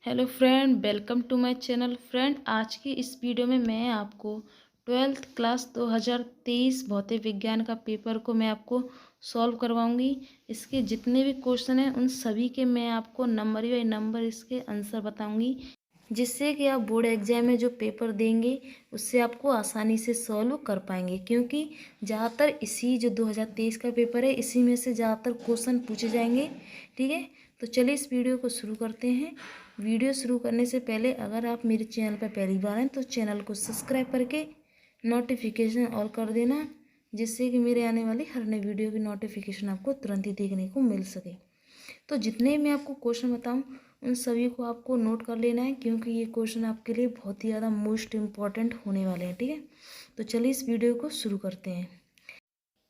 Hello friend, welcome to my channel. Friend, आज की इस वीडियो में मैं आपको 12th क्लास 2023 भौतिक विज्ञान का पेपर को मैं आपको सॉल्व करवाऊंगी। इसके जितने भी क्वेश्चन हैं उन सभी के मैं आपको नंबर बाई नंबर इसके आंसर बताऊंगी, जिससे कि आप बोर्ड एग्जाम में जो पेपर देंगे उससे आपको आसानी से सॉल्व कर पाएंगे। क्योंकि ज़्यादातर इसी जो 2023 का पेपर है इसी में से ज़्यादातर क्वेश्चन पूछे जाएंगे। ठीक है, तो चलिए इस वीडियो को शुरू करते हैं। वीडियो शुरू करने से पहले अगर आप मेरे चैनल पर पहली बार हैं तो चैनल को सब्सक्राइब करके नोटिफिकेशन ऑल कर देना, जिससे कि मेरे आने वाली हर नई वीडियो की नोटिफिकेशन आपको तुरंत ही देखने को मिल सके। तो जितने मैं आपको क्वेश्चन बताऊं उन सभी को आपको नोट कर लेना है, क्योंकि ये क्वेश्चन आपके लिए बहुत ही ज़्यादा मोस्ट इम्पॉर्टेंट होने वाले हैं। ठीक है, तो चलिए इस वीडियो को शुरू करते हैं।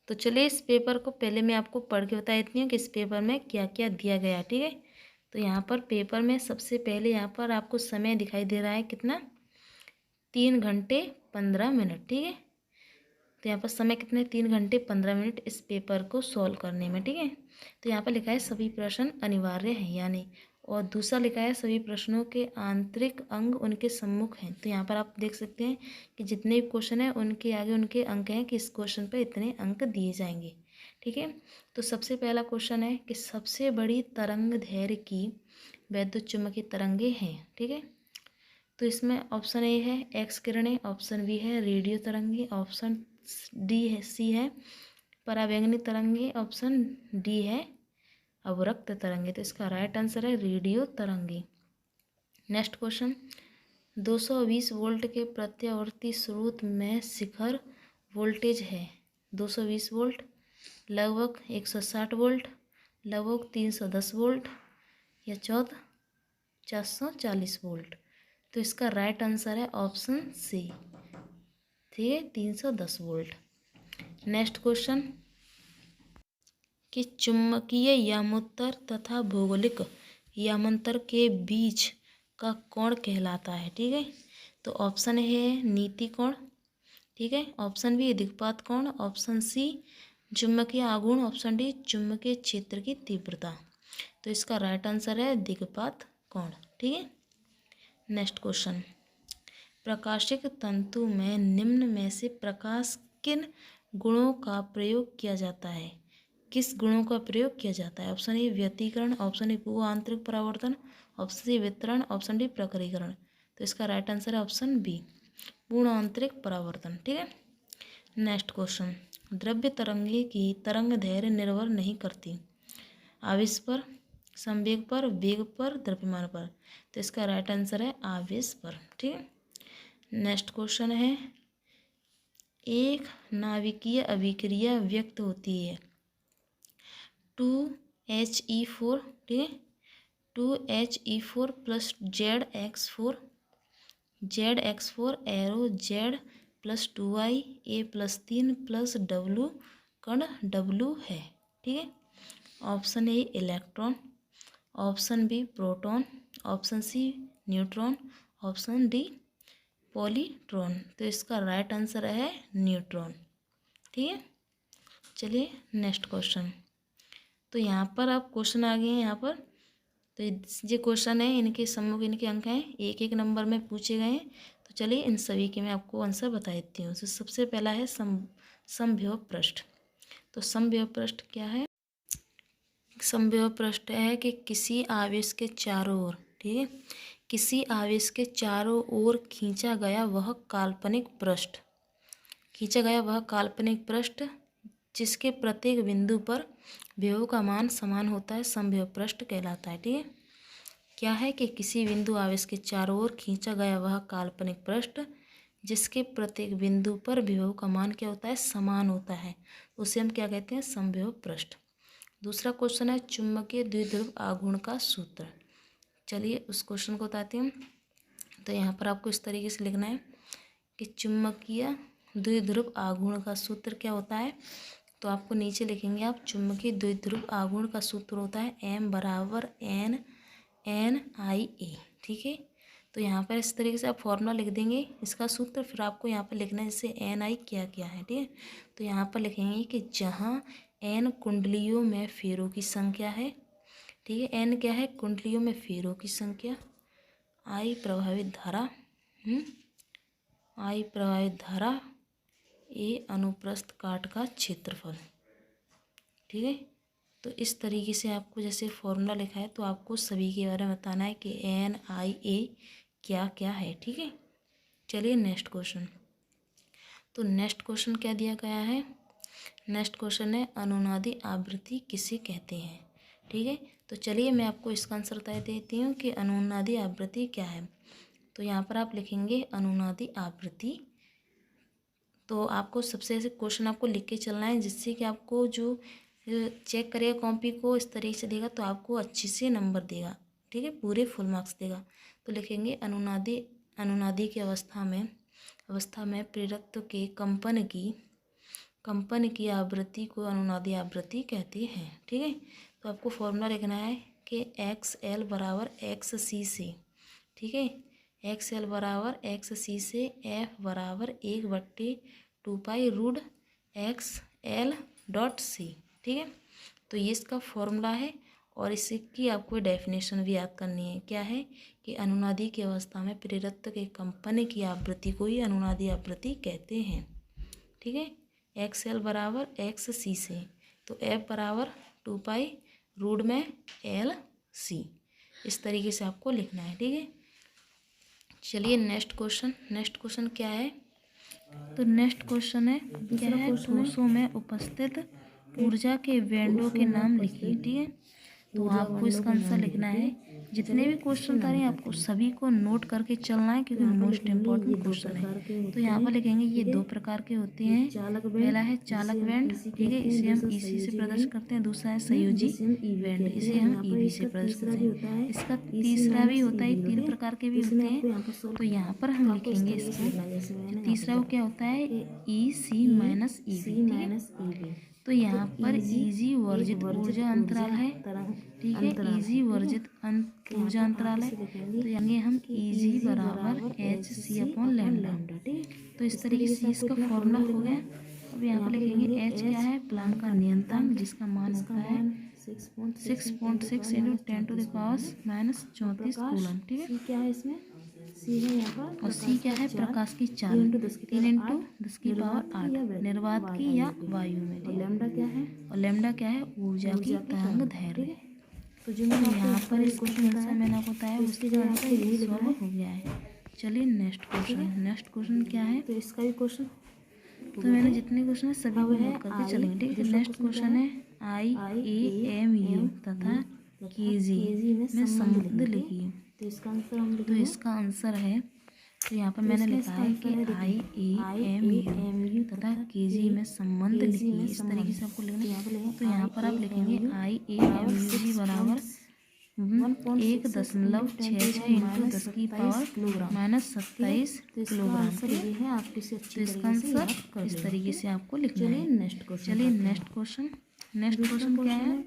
तो चलिए इस पेपर को पहले मैं आपको पढ़ के बता देती हूँ कि इस पेपर में क्या क्या दिया गया है। ठीक है, तो यहाँ पर पेपर में सबसे पहले यहाँ पर आपको समय दिखाई दे रहा है कितना, 3 घंटे 15 मिनट। ठीक है, तो यहाँ पर समय कितने, 3 घंटे 15 मिनट इस पेपर को सॉल्व करने में। ठीक है, तो यहाँ पर लिखा है सभी प्रश्न अनिवार्य हैं यानी, और दूसरा लिखा है सभी प्रश्नों के आंतरिक अंग उनके सम्मुख हैं। तो यहाँ पर आप देख सकते हैं कि जितने भी क्वेश्चन हैं उनके आगे उनके अंक हैं कि इस क्वेश्चन पर इतने अंक दिए जाएंगे। ठीक है, तो सबसे पहला क्वेश्चन है कि सबसे बड़ी तरंग दैर्घ्य की वैद्युत चुम्बकीय तरंगे हैं। ठीक है, तो इसमें ऑप्शन ए है एक्स किरणें, ऑप्शन बी है रेडियो तरंगे, ऑप्शन डी है सी है परावैंगनी तरंगे, ऑप्शन डी है अवरक्त तरंगे। तो इसका राइट आंसर है रेडियो तरंगे। नेक्स्ट क्वेश्चन, 220 वोल्ट के प्रत्यावर्ती स्रोत में शिखर वोल्टेज है 220 वोल्ट, लगभग 160 वोल्ट, लगभग 310 वोल्ट या चौथा 440 वोल्ट। तो इसका राइट आंसर है ऑप्शन सी, ठीक है, 310 वोल्ट। नेक्स्ट क्वेश्चन कि चुंबकीय यामोत्तर तथा भौगोलिक यामांतर के बीच का कोण कहलाता है। ठीक है, तो ऑप्शन है नीति कोण, ठीक है, ऑप्शन बी दिक्पात कोण, ऑप्शन सी चुंबकीय आघूर्ण, ऑप्शन डी चुंबकीय क्षेत्र की तीव्रता। तो इसका राइट आंसर है दिक्पात कोण। ठीक है, नेक्स्ट क्वेश्चन, प्रकाशिक तंतु में निम्न में से प्रकाश किन गुणों का प्रयोग किया जाता है, किस गुणों का प्रयोग किया जाता है। ऑप्शन ए व्यतिकरण, ऑप्शन ए पूर्व आंतरिक परावर्तन, ऑप्शन सी वितरण, ऑप्शन डी प्रकरीकरण। तो इसका राइट आंसर है ऑप्शन बी पूर्ण आंतरिक परावर्तन। ठीक है, नेक्स्ट क्वेश्चन, द्रव्य तरंगे की तरंग दैर्घ्य निर्भर नहीं करती आवेश पर, संवेग पर, वेग पर, द्रव्यमान पर। तो इसका राइट आंसर है आवेश पर। ठीक है, नेक्स्ट क्वेश्चन है एक नाभिकीय अभिक्रिया व्यक्त होती है 2He4, ठीक है, 2He4 plus ZX4 arrow Z plus 2I A plus 3 plus W कण W है। ठीक है, option A electron, option B proton, option C neutron, option D polytron. तो इसका राइट आंसर है न्यूट्रॉन। ठीक है, चलिए नेक्स्ट क्वेश्चन। तो यहाँ पर आप क्वेश्चन आ गए हैं यहाँ पर, तो ये क्वेश्चन है इनके सम्मुख इनके अंक हैं, एक एक नंबर में पूछे गए हैं। तो चलिए इन सभी के मैं आपको आंसर बता देती हूँ। तो सबसे पहला है समव्यव पृष्ठ। तो समव्यव पृष्ठ क्या है, समव्यव पृष्ठ है कि किसी आवेश के चारों ओर, ठीक है, किसी आवेश के चारों ओर खींचा गया वह काल्पनिक पृष्ठ जिसके प्रत्येक बिंदु पर विभव का मान समान होता है, समव्यव पृष्ठ कहलाता है। ठीक है, क्या है कि किसी बिंदु आवेश के चारों ओर खींचा गया वह काल्पनिक पृष्ठ जिसके प्रत्येक बिंदु पर विभव का मान क्या होता है, समान होता है, उसे हम क्या कहते हैं, समव्यव पृष्ठ। दूसरा क्वेश्चन है चुंबकीय द्विध्रुव आघूर्ण का सूत्र। चलिए उस क्वेश्चन को बताते हैं। तो यहाँ पर आपको इस तरीके से लिखना है कि चुंबकीय द्विध्रुव आघूर्ण का सूत्र क्या होता है। तो आपको नीचे लिखेंगे आप, चुंबकीय द्विध्रुव आघूर्ण का सूत्र होता है M बराबर NNIA। ठीक है, तो यहाँ पर इस तरीके से आप फॉर्मूला लिख देंगे इसका सूत्र, फिर आपको यहाँ पर लिखना है जैसे NI क्या क्या है। ठीक है, तो यहाँ पर लिखेंगे कि जहाँ N कुंडलियों में फेरों की संख्या है, ठीक है, N क्या है, कुंडलियों में फेरों की संख्या, आई प्रभावित धारा आई प्रभावित धारा ए अनुप्रस्थ काट का क्षेत्रफल। ठीक है, तो इस तरीके से आपको जैसे फॉर्मूला लिखा है तो आपको सभी के बारे में बताना है कि एन आई ए क्या क्या है। ठीक है, चलिए नेक्स्ट क्वेश्चन। तो नेक्स्ट क्वेश्चन क्या दिया गया है? नेक्स्ट क्वेश्चन है अनुनादी आवृत्ति किसे कहते हैं। ठीक है, तो चलिए मैं आपको इसका आंसर बता देती हूँ कि अनुनादी आवृत्ति क्या है। तो यहाँ पर आप लिखेंगे अनुनादी आवृत्ति। तो आपको सबसे ऐसे क्वेश्चन आपको लिख के चलना है जिससे कि आपको जो चेक करेगा कॉपी को इस तरीके से देगा तो आपको अच्छे से नंबर देगा। ठीक है, पूरे फुल मार्क्स देगा। तो लिखेंगे अनुनादी की अवस्था में प्रेरकत्व के कंपन की आवृत्ति को अनुनादी आवृत्ति कहते हैं। ठीक है, तो आपको फॉर्मूला लिखना है कि एक्स एल बराबर एक्स सी से। ठीक है, एक्स एल बराबर एक्स सी से एफ बराबर 1/2 root X L dot C. ठीक है, तो ये इसका फॉर्मूला है और इसकी आपको डेफिनेशन भी याद करनी है। क्या है कि अनुनादी की अवस्था में प्रेरकत्व के कंपन की आवृत्ति को ही अनुनादी आवृत्ति कहते हैं। ठीक है, एक्स एल बराबर एक्स सी से, तो एफ बराबर 2 रूट में एल सी। इस तरीके से आपको लिखना है। ठीक है, चलिए नेक्स्ट क्वेश्चन क्या है? तो नेक्स्ट क्वेश्चन है क्या है? ठोसों में उपस्थित ऊर्जा के बैंडों के नाम लिखिए। ठीक है, तो आपको इसका आंसर लिखना है। जितने भी क्वेश्चन आ रहे हैं आपको सभी को नोट करके चलना है क्योंकि मोस्ट इम्पोर्टेंट क्वेश्चन है। तो यहाँ पर लिखेंगे ये 2 प्रकार के होते हैं। पहला है चालक बैंड। ठीक है, इसे हम ईसी से प्रदर्शित करते हैं। दूसरा है संयोजी बैंड, इसे हम ईवी से प्रदर्शित करते हैं। इसका तीसरा भी होता है, 3 प्रकार के भी होते हैं। तो यहाँ पर हम लिखेंगे इसको तीसरा वो क्या होता है? ई सी माइनस ईवी। तो यहाँ पर इजी वर्जित ऊर्जा अंतराल है। ठीक है, इजी वर्जित ऊर्जा अंतराल है। तो यानी हम इजी बराबर एच सी अपॉन लैम्डा। तो इस तरीके से इसका फॉर्मूला हो गया। अब यहाँ पर लिखेंगे एच क्या है? प्लांक का नियतांक, जिसका मान होता है 6.6 इंटू 10⁻⁻34 कूलम। ठीक है, क्या है इसमें? सी है यहाँ पर, और सी क्या है? प्रकाश की चाल 3 इंटू 10⁸ निर्वात की या वायु में। और लैम्डा क्या है? और लैम्डा क्या है? ऊर्जा की तरंग दैर्घ्य। तो जो यहाँ पर इस क्वेश्चन आंसर मैंने आपको बताया उसके आंसर यही सॉल्व हो गया है। चलिए नेक्स्ट क्वेश्चन क्या है? तो इसका भी क्वेश्चन तो मैंने जितने क्वेश्चन है सभी को नोट करके चलेंगे। ठीक है, नेक्स्ट क्वेश्चन है IAMU तथा KG में संबंध लिखिए। तो इसका आंसर हम तो इसका आंसर है, तो यहाँ पर मैंने लिखा है कि IAMU तथा KG में संबंध लिखिए। इस तरीके से आपको लिखना है। तो यहाँ पर आप लिखेंगे IAMU बराबर 1.66 इंटू 10⁻⁻27 किलोग्राम। तो इसका आंसर इस तरीके से आपको लिखना है। चलिए नेक्स्ट क्वेश्चन क्या है?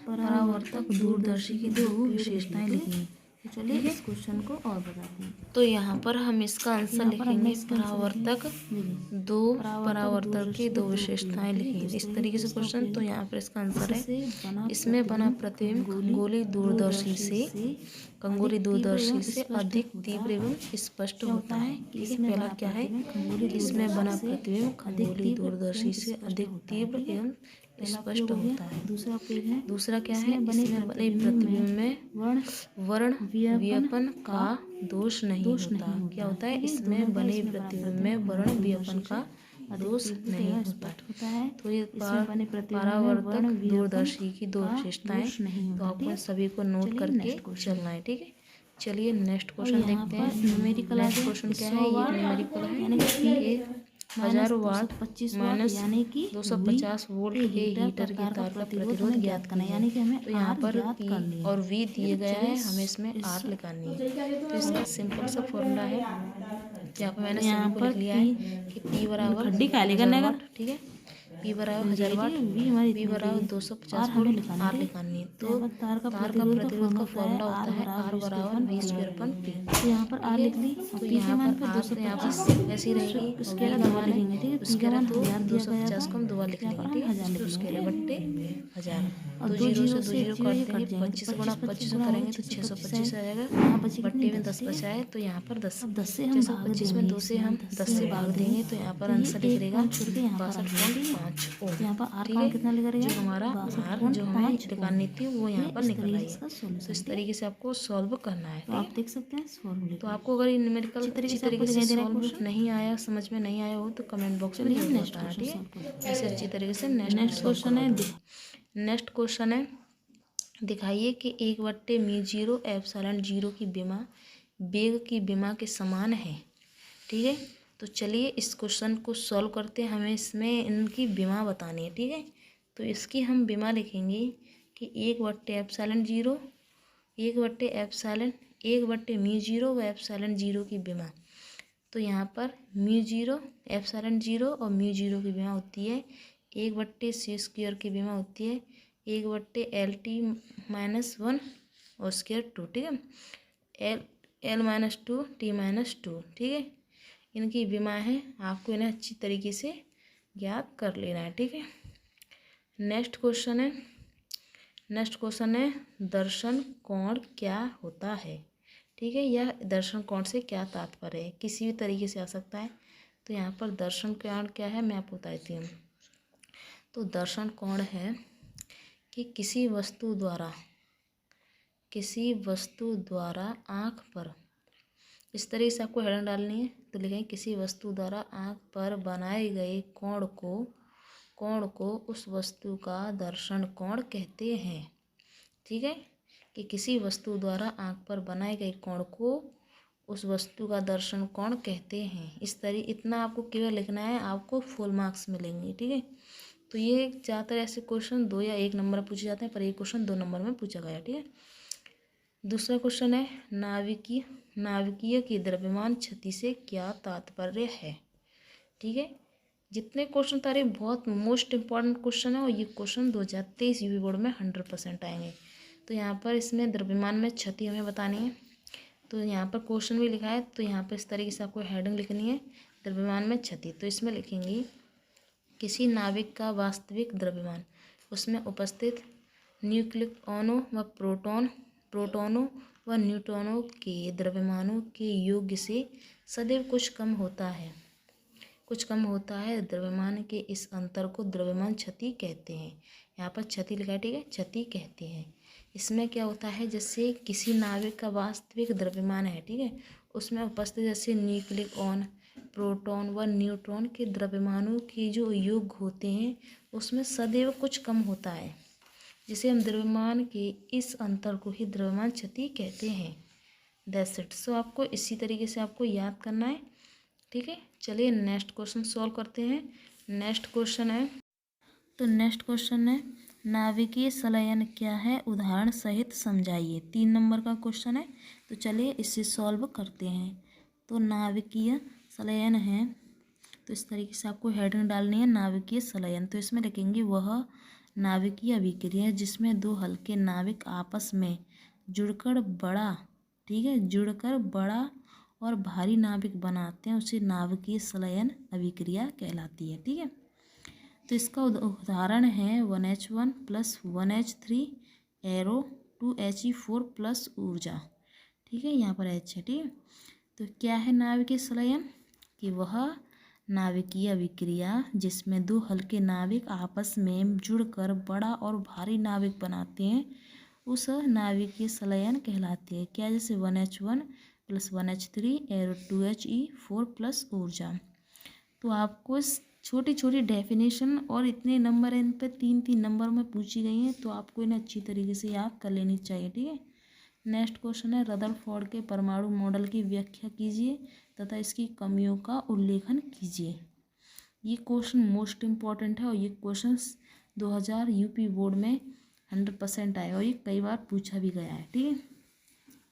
परावर्तक दूरदर्शी की 2 विशेषताएं लिखिए। चलिए इस क्वेश्चन को और बताते हैं। तो यहाँ पर हम इसका आंसर लिखेंगे परावर्तक की 2 विशेषताएं लिखिए। इस तरीके से क्वेश्चन। तो यहाँ पर इसका आंसर है इसमें बना प्रतिबिंब खगोलीय दूरदर्शी से अधिक तीव्र एवं स्पष्ट होता है। ठीक है, पहला क्या है? इसमें बना प्रतिबिंब खगोलीय दूरदर्शी से अधिक तीव्र एवं स्पष्ट होता है। दूसरा क्या है? इसमें बने प्रतिबिंब में वर्ण वियपन का दोष नहीं होता। क्या होता है? इसमें बने प्रतिबिंब में वर्ण वियपन का दोष नहीं होता है। तो ये परावर्तक दूरदर्शी की 2 विशेषताएं, तो आपको सभी को नोट करके चलना है। ठीक है, चलिए नेक्स्ट क्वेश्चन देखते हैं। न्यूमेरिकल क्वेश्चन क्या है? ये न्यूमेरिकल है 1000 वाट माइनस 250 वोल्ट के हीटर के तार का प्रतिरोध ज्ञात करना। यानी कि हमें तो यहाँ पर P और V दिए गए हैं, हमें इसमें R निकालनी है। तो इसका सिंपल सा फॉर्मूला है, यहाँ पर मैंने लिख लिया है कि P बराबर 1000 वाट। ठीक है, P बराबर तो 1000 वाट, V हमारी V इतनी बराबर दी है। 250 R हमें वोल्ट, लिखाना R है। लिखानी है। तो तो यहाँ पर तार का तार का प्रतिरोध का फॉर्मूला होता है R बराबर V स्क्वायर अपन P। तो यहाँ पर R लिख ली और तो P के यहाँ मान पर पे R तो यहाँ 225 पर ऐसी रहेगी और उसके V बाद का दो मान है लिखेंगे, ठीक है। तो P का मान तो 1000 दिया गया 250 था, को हम 2 बार लिख तो यहाँ पर लेंगे, हम ठीक 1000 है। लिख तो लेंगे, स्केलर ठीक बट्टे है। 1000। और दो दो जीरो जीरो से दो से जीरो एक जीरो काट ये देंगे, कट जाएंगे, 25 तो गुणा 25 25 गुणा करेंगे तो 25 625 आ जाएगा। यहाँ बची कितनी बट्टे में 10, 10 ठीक है। बचा है तो यहाँ पर 10। अब 10 से हम भाग 625 में देंगे, 2 से हम 10 से भाग देंगे तो यहाँ पर तो ये आंसर लिख एक रहेगा पॉइंट छोड़ के यहाँ पर आ जाएगा, ठीक है। 62.5 ओम। तो यहाँ पर R ठीक का है, मान कितना लिखा रहेगा, जो हमारा R जो हमें 62.5 ओम। निकालनी थी वो यहाँ ये पर इस निकल तरीके आई से है। इसका सॉल्यूशन, तो इस ठीक है। तरीके से आपको सॉल्व करना है, तो ठीक आप है। देख सकते हैं फॉर्मूले तो को। आपको अगर ये न्यूमेरिकल अच्छी आपको तरीके से दिखाई दे रहा है सॉल्व क्वेश्चन। नहीं आया, समझ में नहीं आया हो तो कमेंट बॉक्स में चलिए हम जरूर नेक्स्ट बताना, क्वेश्चन ठीक सॉल्व करते है। ऐसे अच्छी तरीके से नेक्स्ट नेक्स्ट क्वेश्चन है नेक्स्ट क्वेश्चन है, दिखाइए कि 1/μ0 एप्सिलॉन 0 की विमा वेग की विमा के समान है, ठीक है। तो चलिए इस क्वेश्चन को सॉल्व करते हैं। हमें इसमें इनकी विमा बतानी है, ठीक है। तो इसकी हम विमा लिखेंगे कि 1/ε0 1/μ0 व एप्सिलॉन 0 की विमा। तो यहाँ पर μ0 एप्सिलॉन 0 और μ0 की विमा होती है 1/c² की विमा होती है 1/LT-1 और स्क्वायर 2, ठीक है। L-2 T-2, ठीक है। इनकी विमा है, आपको इन्हें अच्छी तरीके से ज्ञात कर लेना है, ठीक है। नेक्स्ट क्वेश्चन है दर्शन कोण क्या होता है, ठीक है। यह दर्शन कोण से क्या तात्पर्य है, किसी भी तरीके से आ सकता है। तो यहाँ पर दर्शन कोण क्या है मैं आपको बताती हूँ। तो दर्शन कोण है कि किसी वस्तु द्वारा आँख पर, इस तरीके से आपको हेडिंग डालनी है। तो लिखेंगे किसी वस्तु द्वारा आँख पर बनाए गए कोण को उस वस्तु का दर्शन कोण कहते हैं, ठीक है। कि किसी वस्तु द्वारा आँख पर बनाए गए कोण को उस वस्तु का दर्शन कोण कहते हैं। इतना आपको केवल लिखना है, आपको फुल मार्क्स मिलेंगे, ठीक है। तो ये ज़्यादातर ऐसे क्वेश्चन 2 या 1 नंबर में पूछे जाते हैं, पर ये क्वेश्चन 2 नंबर में पूछा गया, ठीक है। दूसरा क्वेश्चन है नाभिकीय की द्रव्यमान क्षति से क्या तात्पर्य है, ठीक है। जितने क्वेश्चन तारे बहुत मोस्ट इम्पॉर्टेंट क्वेश्चन है और ये क्वेश्चन 2023 यूपी बोर्ड में 100% आएंगे। तो यहाँ पर इसमें द्रव्यमान में क्षति हमें बतानी है। तो यहाँ पर क्वेश्चन भी लिखा है, तो यहाँ पर इस तरीके से आपको हेडिंग लिखनी है द्रव्यमान में क्षति। तो इसमें लिखेंगे किसी नाभिक का वास्तविक द्रव्यमान, उसमें उपस्थित न्यूक्लियनों व प्रोटोनों व न्यूट्रॉनों के द्रव्यमानों के योग से सदैव कुछ कम होता है। द्रव्यमान के इस अंतर को द्रव्यमान क्षति कहते हैं। यहाँ पर क्षति लिखा है, ठीक है, क्षति कहते हैं। इसमें क्या होता है, जैसे किसी नाभिक का वास्तविक द्रव्यमान है, ठीक है, उसमें उपस्थित जैसे न्यूक्लियन, प्रोटॉन व न्यूट्रॉन के द्रव्यमानों के जो योग होते हैं उसमें सदैव कुछ कम होता है, जिसे हम द्रव्यमान के इस अंतर को ही द्रव्यमान क्षति कहते हैं। That's it. सो आपको इसी तरीके से आपको याद करना है, ठीक है। चलिए नेक्स्ट क्वेश्चन सॉल्व करते हैं। नेक्स्ट क्वेश्चन है नाभिकीय संलयन क्या है, उदाहरण सहित समझाइए। 3 नंबर का क्वेश्चन है, तो चलिए इसे सॉल्व करते हैं। तो नाभिकीय संलयन है, तो इस तरीके से आपको हेडिंग डालनी है नाभिकीय संलयन। तो इसमें लिखेंगे वह नाभिकीय अभिक्रिया है जिसमें 2 हल्के नाभिक आपस में जुड़कर बड़ा और भारी नाभिक बनाते हैं, उसे नाभिकीय संलयन अभिक्रिया कहलाती है, ठीक है। तो इसका उदाहरण है 1H1 + 1H3 एरो 2He4 + ऊर्जा, ठीक है। यहाँ पर H है, ठीक है। तो क्या है नाभिकीय संलयन, कि वह नाभिकीय अभिक्रिया जिसमें 2 हल्के नाभिक आपस में जुड़कर बड़ा और भारी नाभिक बनाते हैं, उस नाभिकीय संलयन कहलाती है। क्या, जैसे 1H1 + 1H3 एरो 2He4 + ऊर्जा। तो आपको छोटी छोटी डेफिनेशन और इतने नंबर इन पे 3-3 नंबर में पूछी गई हैं, तो आपको इन्हें अच्छी तरीके से याद कर लेनी चाहिए, ठीक है। नेक्स्ट क्वेश्चन है रदरफोर्ड के परमाणु मॉडल की व्याख्या कीजिए तथा इसकी कमियों का उल्लेखन कीजिए। ये क्वेश्चन मोस्ट इम्पॉर्टेंट है और ये क्वेश्चन 2000 यूपी बोर्ड में 100% आए और ये कई बार पूछा भी गया है, ठीक है।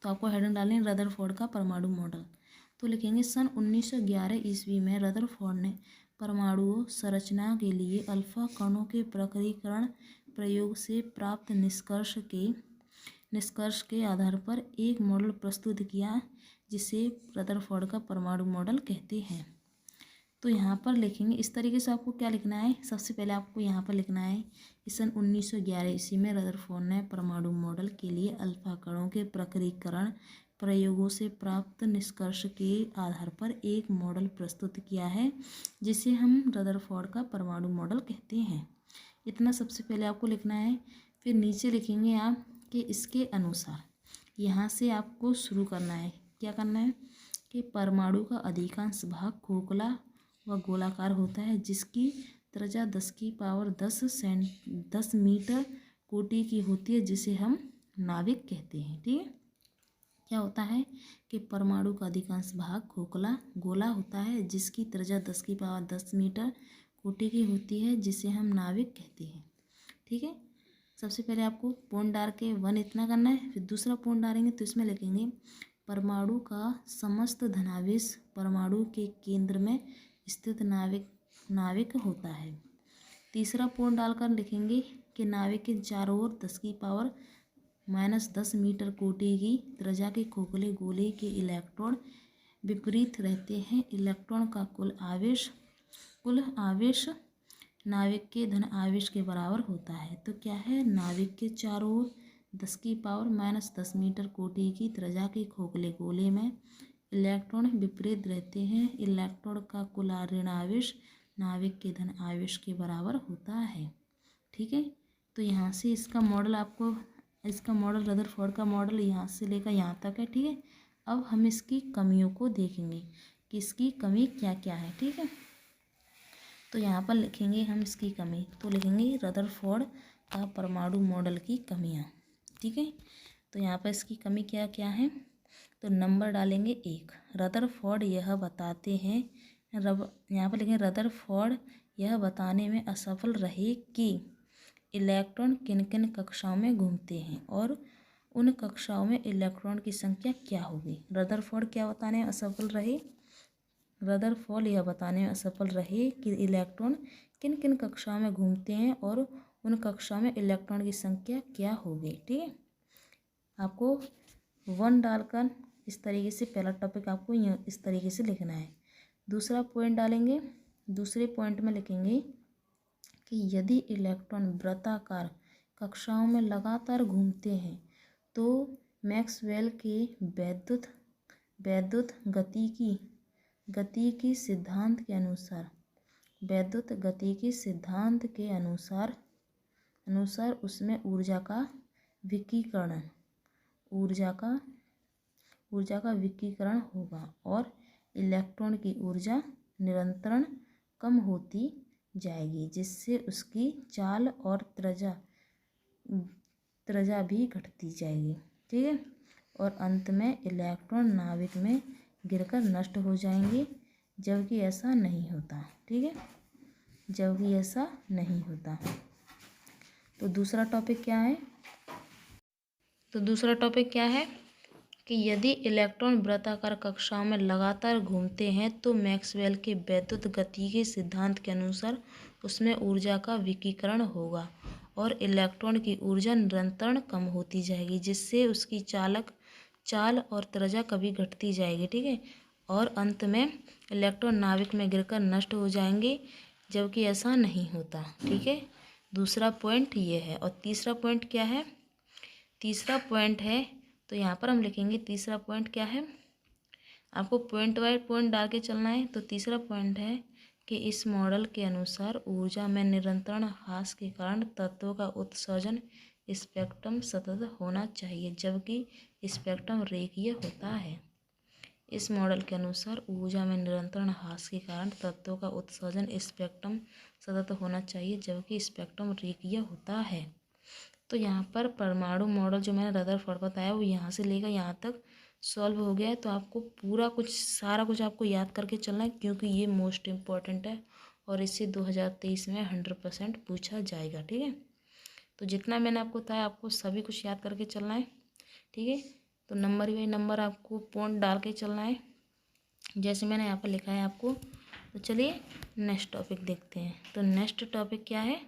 तो आपको हेडिंग डालनी है रदरफोर्ड का परमाणु मॉडल। तो लिखेंगे सन 1911 ईस्वी में रदरफोर्ड ने परमाणु संरचना के लिए अल्फा कणों के प्रकरीकरण प्रयोग से प्राप्त निष्कर्ष के आधार पर एक मॉडल प्रस्तुत किया, जिसे रदरफोर्ड का परमाणु मॉडल कहते हैं। तो यहाँ पर लिखेंगे इस तरीके से। आपको क्या लिखना है, सबसे पहले आपको यहाँ पर लिखना है कि सन 1911 ईस्वी में रदरफोर्ड ने परमाणु मॉडल के लिए अल्फा कणों के प्रकरीकरण प्रयोगों से प्राप्त निष्कर्ष के आधार पर एक मॉडल प्रस्तुत किया है, जिसे हम रदरफोर्ड का परमाणु मॉडल कहते हैं। इतना सबसे पहले आपको लिखना है। फिर नीचे लिखेंगे आप कि इसके अनुसार, यहाँ से आपको शुरू करना है। क्या करना है कि परमाणु का अधिकांश भाग खोखला व गोलाकार होता है, जिसकी त्रिज्या 10 मीटर कोटि की होती है, जिसे हम नाभिक कहते हैं। ठीक है, क्या होता है कि परमाणु का अधिकांश भाग खोखला गोला होता है, जिसकी त्रिज्या 10 मीटर कोटि की होती है, जिसे हम नाभिक कहते हैं। ठीक है, सबसे पहले आपको पॉइंट डाल के 1 इतना करना है। फिर दूसरा पॉइंट डालेंगे तो इसमें लिखेंगे परमाणु का समस्त धनावेश परमाणु के केंद्र में स्थित नाभिक होता है। तीसरा पॉइंट डालकर लिखेंगे कि नाभिक के चारों ओर 10 मीटर कोटि की त्रिज्या के खोखले गोले के इलेक्ट्रॉन विपरीत रहते हैं। इलेक्ट्रॉन का कुल आवेश नाभिक के धन आवेश के बराबर होता है। तो क्या है, नाभिक के चारों ओर 10 मीटर कोटि की त्रिज्या के खोखले गोले में इलेक्ट्रॉन विपरीत रहते हैं। इलेक्ट्रॉन का कुल ऋण आवेश नाभिक के धन आवेश के बराबर होता है। ठीक है, तो यहाँ से इसका मॉडल रदरफोर्ड का मॉडल यहाँ से लेकर यहाँ तक है। ठीक है, अब हम इसकी कमियों को देखेंगे कि इसकी कमी क्या क्या है। ठीक है, तो यहाँ पर लिखेंगे हम इसकी कमी, तो लिखेंगे रदरफोर्ड का परमाणु मॉडल की कमियाँ। ठीक है, तो यहाँ पर इसकी कमी क्या क्या है, तो नंबर डालेंगे 1। रदरफोर्ड यह बताते हैं, यहाँ पर लिखेंगे रदरफोर्ड यह बताने में असफल रहे कि इलेक्ट्रॉन किन किन कक्षाओं में घूमते हैं और उन कक्षाओं में इलेक्ट्रॉन की संख्या क्या होगी। रदरफोर्ड क्या बताने में असफल रहे, रदरफोर्ड यह बताने में असफल रहे कि इलेक्ट्रॉन किन किन कक्षाओं में घूमते हैं और उन कक्षाओं में इलेक्ट्रॉन की संख्या क्या होगी। ठीक है, आपको 1 डालकर इस तरीके से पहला टॉपिक आपको इस तरीके से लिखना है। दूसरा पॉइंट डालेंगे, दूसरे पॉइंट में लिखेंगे कि यदि इलेक्ट्रॉन वृत्ताकार कक्षाओं में लगातार घूमते हैं तो मैक्सवेल के वैद्युत गतिकी सिद्धांत के अनुसार उसमें ऊर्जा का विकिरण होगा और इलेक्ट्रॉन की ऊर्जा निरंतर कम होती जाएगी, जिससे उसकी चाल और त्रिज्या भी घटती जाएगी। ठीक है, और अंत में इलेक्ट्रॉन नाभिक में गिरकर नष्ट हो जाएंगे, जबकि ऐसा नहीं होता। ठीक है, जबकि ऐसा नहीं होता। तो दूसरा टॉपिक क्या है, कि यदि इलेक्ट्रॉन वृत्ताकार कक्षाओं में लगातार घूमते हैं तो मैक्सवेल के वैद्युत गतिकी सिद्धांत के अनुसार उसमें ऊर्जा का विकिरण होगा और इलेक्ट्रॉन की ऊर्जा निरंतर कम होती जाएगी, जिससे उसकी चाल और त्रिज्या कभी घटती जाएगी। ठीक है, और अंत में इलेक्ट्रॉन नाभिक में गिरकर नष्ट हो जाएंगे, जबकि ऐसा नहीं होता। ठीक है, दूसरा पॉइंट ये है। और तीसरा पॉइंट क्या है, तीसरा पॉइंट है, तो यहाँ पर हम लिखेंगे तीसरा पॉइंट क्या है, आपको पॉइंट बाय पॉइंट डाल के चलना है। तो तीसरा पॉइंट है कि इस मॉडल के अनुसार ऊर्जा में निरंतर ह्रास के कारण तत्वों का उत्सर्जन स्पेक्ट्रम सतत होना चाहिए, जबकि स्पेक्ट्रम रेखीय होता है। इस मॉडल के अनुसार ऊर्जा में निरंतर ह्रास के कारण तत्वों का उत्सर्जन स्पेक्ट्रम सतत होना चाहिए, जबकि स्पेक्ट्रम रेखीय होता है। तो यहाँ पर परमाणु मॉडल जो मैंने रदरफोर्ड बताया वो यहाँ से लेकर यहाँ तक सॉल्व हो गया है। तो आपको सारा कुछ आपको याद करके चलना है, क्योंकि ये मोस्ट इम्पॉर्टेंट है और इससे 2023 में 100% पूछा जाएगा। ठीक है, तो जितना मैंने आपको बताया आपको सभी कुछ याद करके चलना है। ठीक है, तो नंबर बाई नंबर आपको पॉइंट डाल के चलना है। जैसे मैंने यहाँ पर लिखा है आपको तो चलिए नेक्स्ट टॉपिक देखते हैं। तो नेक्स्ट टॉपिक क्या है?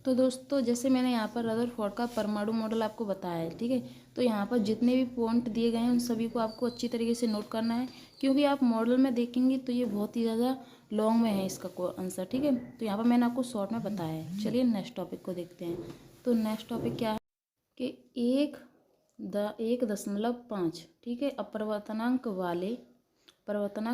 तो दोस्तों जैसे मैंने यहाँ पर रदरफोर्ड का परमाणु मॉडल आपको बताया है, ठीक है। तो यहाँ पर जितने भी पॉइंट दिए गए हैं उन सभी को आपको अच्छी तरीके से नोट करना है, क्योंकि आप मॉडल में देखेंगे तो ये बहुत ही ज़्यादा लॉन्ग में है इसका आंसर, ठीक है। तो यहाँ पर मैंने आपको शॉर्ट में बताया है। चलिए नेक्स्ट टॉपिक को देखते हैं। तो नेक्स्ट टॉपिक क्या है कि 1.5, ठीक है, अपवर्तनांक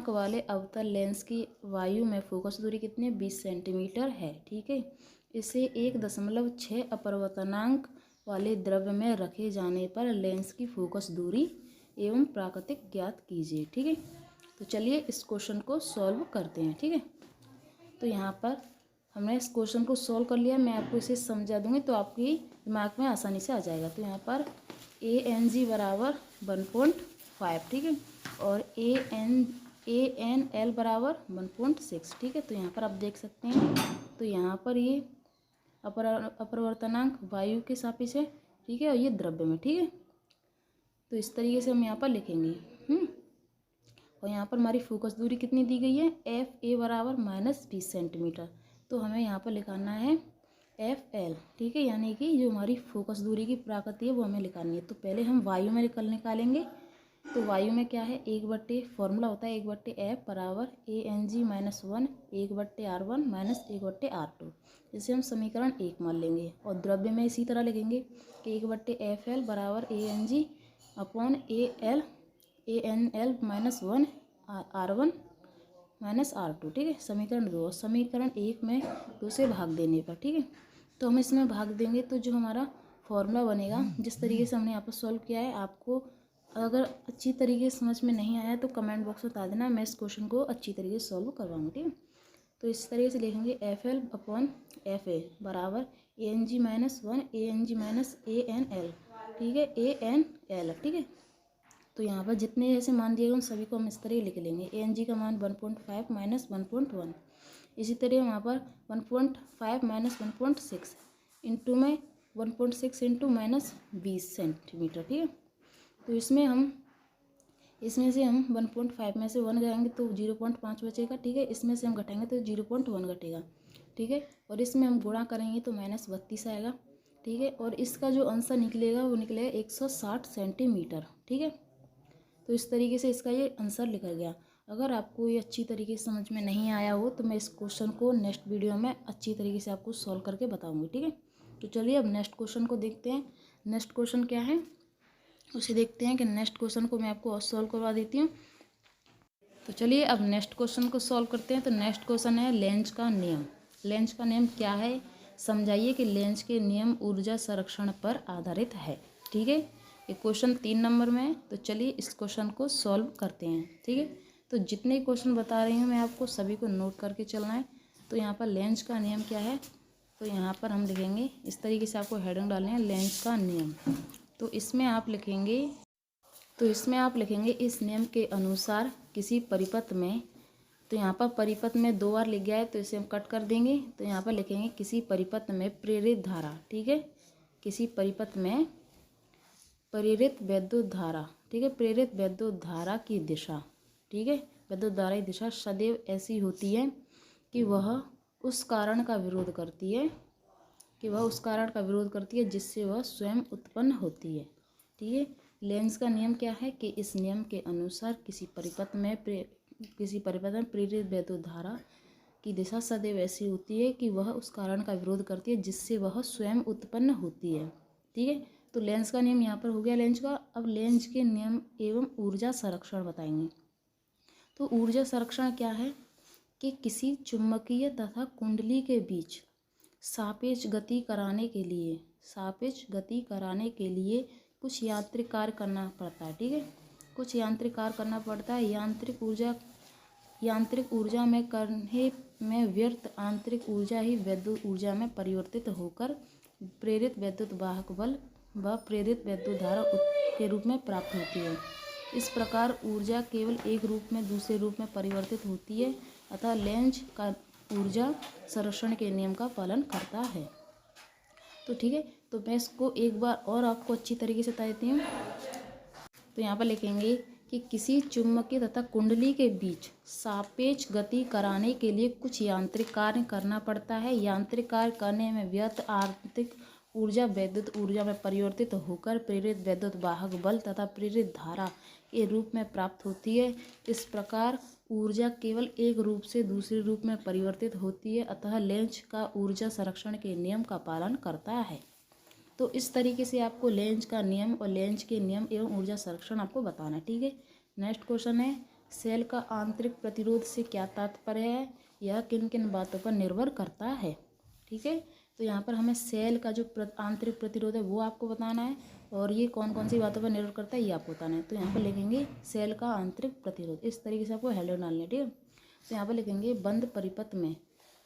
वाले अवतल लेंस की वायु में फोकस दूरी कितनी है? 20 सेंटीमीटर है, ठीक है। इसे 1.6 अपवर्तनांक वाले द्रव्य में रखे जाने पर लेंस की फोकस दूरी एवं प्राकृतिक ज्ञात कीजिए, ठीक है। तो चलिए इस क्वेश्चन को सॉल्व करते हैं, ठीक है। तो यहाँ पर हमने इस क्वेश्चन को सॉल्व कर लिया, मैं आपको इसे समझा दूंगी तो आपकी दिमाग में आसानी से आ जाएगा। तो यहाँ पर ANG बराबर 1.5, ठीक है, और ANL बराबर 1.6, ठीक है। तो यहाँ पर आप देख सकते हैं, तो यहाँ पर ये अपवर्तनांक वायु के सापेक्ष है, ठीक है, और ये द्रव्य में, ठीक है। तो इस तरीके से हम यहाँ पर लिखेंगे। और यहाँ पर हमारी फोकस दूरी कितनी दी गई है? FA बराबर -20 सेंटीमीटर। तो हमें यहाँ पर लिखाना है FL, ठीक है, यानी कि जो हमारी फोकस दूरी की प्रकृति है वो हमें लिखानी है। तो पहले हम वायु में निकालेंगे। तो वायु में क्या है? फॉर्मूला होता है 1/F बराबर ANG -1 1/R1 -1/R2। इसे हम समीकरण 1 मान लेंगे। और द्रव्य में इसी तरह लिखेंगे कि 1/FL बराबर ANG upon ANL -1 R1 -R2, ठीक है। समीकरण 2 और समीकरण 1 में 2 से भाग देने पर, ठीक है। तो हम इसमें भाग देंगे तो जो हमारा फॉर्मूला बनेगा, जिस तरीके से हमने यहाँ पर सॉल्व किया है, आपको अगर अच्छी तरीके से समझ में नहीं आया तो कमेंट बॉक्स में बता देना, मैं इस क्वेश्चन को अच्छी तरीके से सॉल्व करवाऊंगी, ठीक है। तो इस तरीके से लिखेंगे FL अपॉन FA बराबर ANG -1 ANG ANL, ठीक है, ANL, ठीक है। तो यहाँ पर जितने ऐसे मान दिए गए उन सभी को हम इस तरह लिख लेंगे। ANG का मान 1.5 -1.1, इसी तरह वहाँ पर 1.5 -1.6 इंटू में 1.6 इंटू -20 सेंटीमीटर, ठीक है। तो इसमें से हम 1.5 में से 1 घटाएंगे तो 0.5 बचेगा, ठीक है। इसमें से हम घटाएंगे तो 0.1 घटेगा, ठीक है। और इसमें हम गुणा करेंगे तो -32 आएगा, ठीक है। और इसका जो आंसर निकलेगा वो निकलेगा 160 सेंटीमीटर, ठीक है। तो इस तरीके से इसका ये आंसर लिखा गया। अगर आपको ये अच्छी तरीके से समझ में नहीं आया हो तो मैं इस क्वेश्चन को नेक्स्ट वीडियो में अच्छी तरीके से आपको सॉल्व करके बताऊंगी, ठीक है। तो चलिए अब नेक्स्ट क्वेश्चन को देखते हैं। नेक्स्ट क्वेश्चन क्या है उसे देखते हैं कि नेक्स्ट क्वेश्चन को मैं आपको और सॉल्व करवा देती हूँ। तो चलिए अब नेक्स्ट क्वेश्चन को सॉल्व करते हैं। तो नेक्स्ट क्वेश्चन है लेंज का नियम। लेंज का नियम क्या है? समझाइए कि लेंज के नियम ऊर्जा संरक्षण पर आधारित है, ठीक है। ये क्वेश्चन 3 नंबर में है। तो चलिए इस क्वेश्चन को सॉल्व करते हैं, ठीक है। तो जितने क्वेश्चन बता रही हूँ मैं आपको सभी को नोट करके चलना है। तो यहाँ पर लेंज का नियम क्या है, तो यहाँ पर हम लिखेंगे इस तरीके से, आपको हेडिंग डालने हैं लेंज का नियम। तो इसमें आप लिखेंगे इस नियम के अनुसार किसी परिपथ में, तो यहाँ पर परिपथ में 2 बार लिख गया है तो इसे हम कट कर देंगे। तो यहाँ पर लिखेंगे किसी परिपथ में प्रेरित धारा, ठीक है, किसी परिपथ में प्रेरित वैद्युत धारा, ठीक है, प्रेरित वैद्युत धारा की दिशा, ठीक है, वैद्युत धारा की दिशा सदैव ऐसी होती है कि वह उस कारण का विरोध करती है जिससे वह स्वयं उत्पन्न होती है, ठीक है। लेंज का नियम क्या है कि इस नियम के अनुसार किसी परिपथ में प्रेरित वैद्युत धारा की दिशा सदैव ऐसी होती है कि वह उस कारण का विरोध करती है जिससे वह स्वयं उत्पन्न होती है, ठीक है। तो लेंज का नियम यहाँ पर हो गया लेंज का। अब लेंज के नियम एवं ऊर्जा संरक्षण बताएंगे। तो ऊर्जा संरक्षण क्या है कि किसी चुंबकीय तथा कुंडली के बीच सापेक्ष गति कराने के लिए कुछ यांत्रिक कार्य करना पड़ता है, ठीक है, कुछ यांत्रिक कार्य करना पड़ता है। यांत्रिक ऊर्जा में करने में व्यर्थ आंतरिक ऊर्जा ही विद्युत ऊर्जा में परिवर्तित होकर प्रेरित वैद्युत वाहक बल व प्रेरित वैद्युत धारा के रूप में प्राप्त होती है। इस प्रकार ऊर्जा केवल एक रूप में दूसरे रूप में परिवर्तित होती है, अतः लेंज का ऊर्जा संरक्षण के नियम का पालन करता है। तो ठीक है, तो मैं इसको एक बार और आपको अच्छी तरीके से बता देती हूँ। तो यहाँ पर लिखेंगे कि किसी चुंबकीय तथा कुंडली के बीच सापेक्ष गति कराने के लिए कुछ यांत्रिक कार्य करना पड़ता है। यांत्रिक कार्य करने में व्यर्थ आंतरिक ऊर्जा वैद्युत ऊर्जा में परिवर्तित होकर प्रेरित वैद्युत वाहक बल तथा प्रेरित धारा के रूप में प्राप्त होती है। इस प्रकार ऊर्जा केवल एक रूप से दूसरे रूप में परिवर्तित होती है, अतः लेंज का ऊर्जा संरक्षण के नियम का पालन करता है। तो इस तरीके से आपको लेंज का नियम और लेंज के नियम एवं ऊर्जा संरक्षण आपको बताना है। ठीक है, नेक्स्ट क्वेश्चन है, सेल का आंतरिक प्रतिरोध से क्या तात्पर्य है, यह किन किन बातों पर निर्भर करता है। ठीक है, तो यहाँ पर हमें सेल का जो आंतरिक प्रतिरोध है वो आपको बताना है, और ये कौन कौन सी बातों पर निर्भर करता है ये आपको बताना है। तो यहाँ पर लिखेंगे सेल का आंतरिक प्रतिरोध, इस तरीके से आपको हेडलाइन डालनी है। ठीक है, तो यहाँ पर लिखेंगे बंद परिपथ में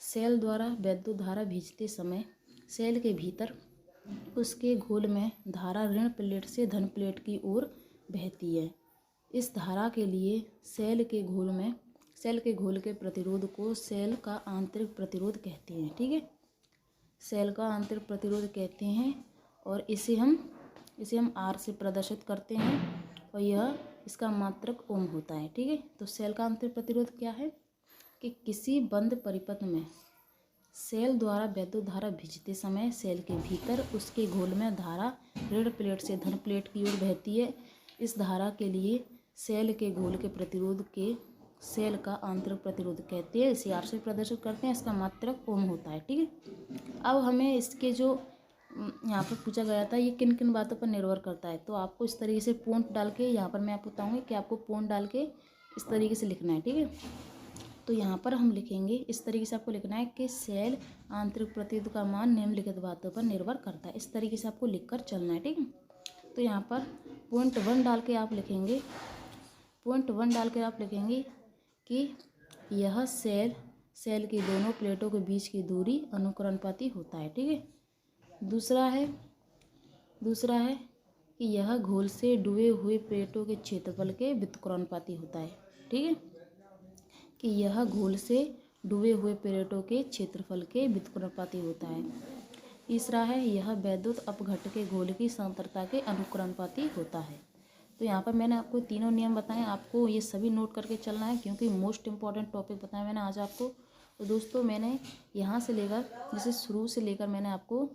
सेल द्वारा वैद्युत धारा भेजते समय सेल के भीतर उसके घोल में धारा ऋण प्लेट से धन प्लेट की ओर बहती है। इस धारा के लिए सेल के घोल के प्रतिरोध को सेल का आंतरिक प्रतिरोध कहते हैं। ठीक है, सेल का आंतरिक प्रतिरोध कहते हैं, और इसे हम R से प्रदर्शित करते हैं, और यह इसका मात्रक ओम होता है। ठीक है, तो सेल का आंतरिक प्रतिरोध क्या है कि किसी बंद परिपथ में सेल द्वारा वैद्युत धारा भेजते समय सेल के भीतर उसके घोल में धारा ऋण प्लेट से धन प्लेट की ओर बहती है। इस धारा के लिए सेल के घोल के प्रतिरोध के सेल का आंतरिक प्रतिरोध कहते हैं, इसे R से प्रदर्शित करते हैं, इसका मात्रक ओम होता है। ठीक है, अब हमें इसके जो यहाँ पर पूछा गया था ये किन किन बातों पर निर्भर करता है, तो आपको इस तरीके से पॉइंट डाल के यहाँ पर मैं आपको बताऊँगी कि आपको पॉइंट डाल के इस तरीके से लिखना है। ठीक है, तो यहाँ पर हम लिखेंगे इस तरीके से आपको लिखना है कि सेल आंतरिक प्रतिरोध का मान निम्नलिखित बातों पर निर्भर करता है। इस तरीके से आपको लिखकर चलना है। ठीक है, तो यहाँ पर पॉइंट 1 डाल के आप लिखेंगे कि यह सेल की दोनों प्लेटों के बीच की दूरी अनुक्रमपाती होता है। ठीक है, दूसरा है कि यह घोल से डूबे हुए प्लेटों के क्षेत्रफल के व्युत्क्रमानुपाती होता है। ठीक है, कि यह घोल से डूबे हुए प्लेटों के क्षेत्रफल के व्युत्क्रमानुपाती होता है। तीसरा है यह वैद्युत अपघट्ट के घोल की सांद्रता के अनुक्रमानुपाती होता है। तो यहाँ पर मैंने आपको तीनों नियम बताए, आपको ये सभी नोट करके चलना है, क्योंकि मोस्ट इम्पॉर्टेंट टॉपिक बताया मैंने आज आपको। तो दोस्तों मैंने यहाँ से लेकर जैसे शुरू से लेकर मैंने आपको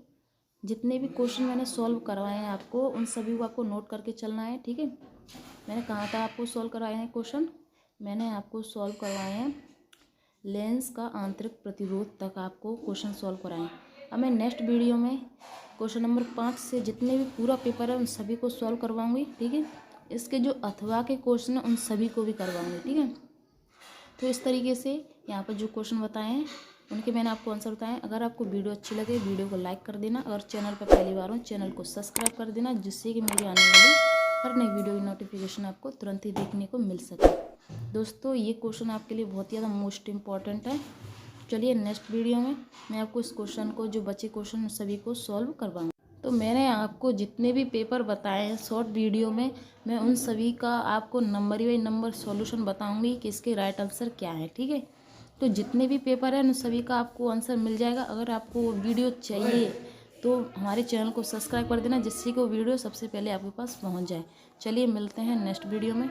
जितने भी क्वेश्चन मैंने सॉल्व करवाए हैं आपको उन सभी को आपको नोट करके चलना है। ठीक है, मैंने कहाँ कहाँ आपको सॉल्व करवाए हैं क्वेश्चन, मैंने आपको सॉल्व करवाए हैं लेंस का आंतरिक प्रतिरोध तक आपको क्वेश्चन सॉल्व कराएं। अब मैं नेक्स्ट वीडियो में क्वेश्चन नंबर 5 से जितने भी पूरा पेपर है उन सभी को सॉल्व करवाऊंगी। ठीक है, इसके जो अथवा के क्वेश्चन हैं उन सभी को भी करवाऊंगी। ठीक है, तो इस तरीके से यहाँ पर जो क्वेश्चन बताए हैं उनके मैंने आपको आंसर बताए। अगर आपको वीडियो अच्छी लगे वीडियो को लाइक कर देना, अगर चैनल पर पहली बार हो चैनल को सब्सक्राइब कर देना, जिससे कि मेरी आने वाली हर नई वीडियो की नोटिफिकेशन आपको तुरंत ही देखने को मिल सके। दोस्तों ये क्वेश्चन आपके लिए बहुत ही ज़्यादा मोस्ट इम्पॉर्टेंट है। चलिए नेक्स्ट वीडियो में मैं आपको इस क्वेश्चन को जो बचे क्वेश्चन सभी को सॉल्व करवाऊंगा। तो मैंने आपको जितने भी पेपर बताए हैं शॉर्ट वीडियो में मैं उन सभी का आपको नंबर बाई नंबर सॉल्यूशन बताऊंगी कि इसके राइट आंसर क्या है। ठीक है, तो जितने भी पेपर हैं उन सभी का आपको आंसर मिल जाएगा। अगर आपको वीडियो चाहिए तो हमारे चैनल को सब्सक्राइब कर देना, जिससे कि वो वीडियो सबसे पहले आपके पास पहुंच जाए। चलिए मिलते हैं नेक्स्ट वीडियो में।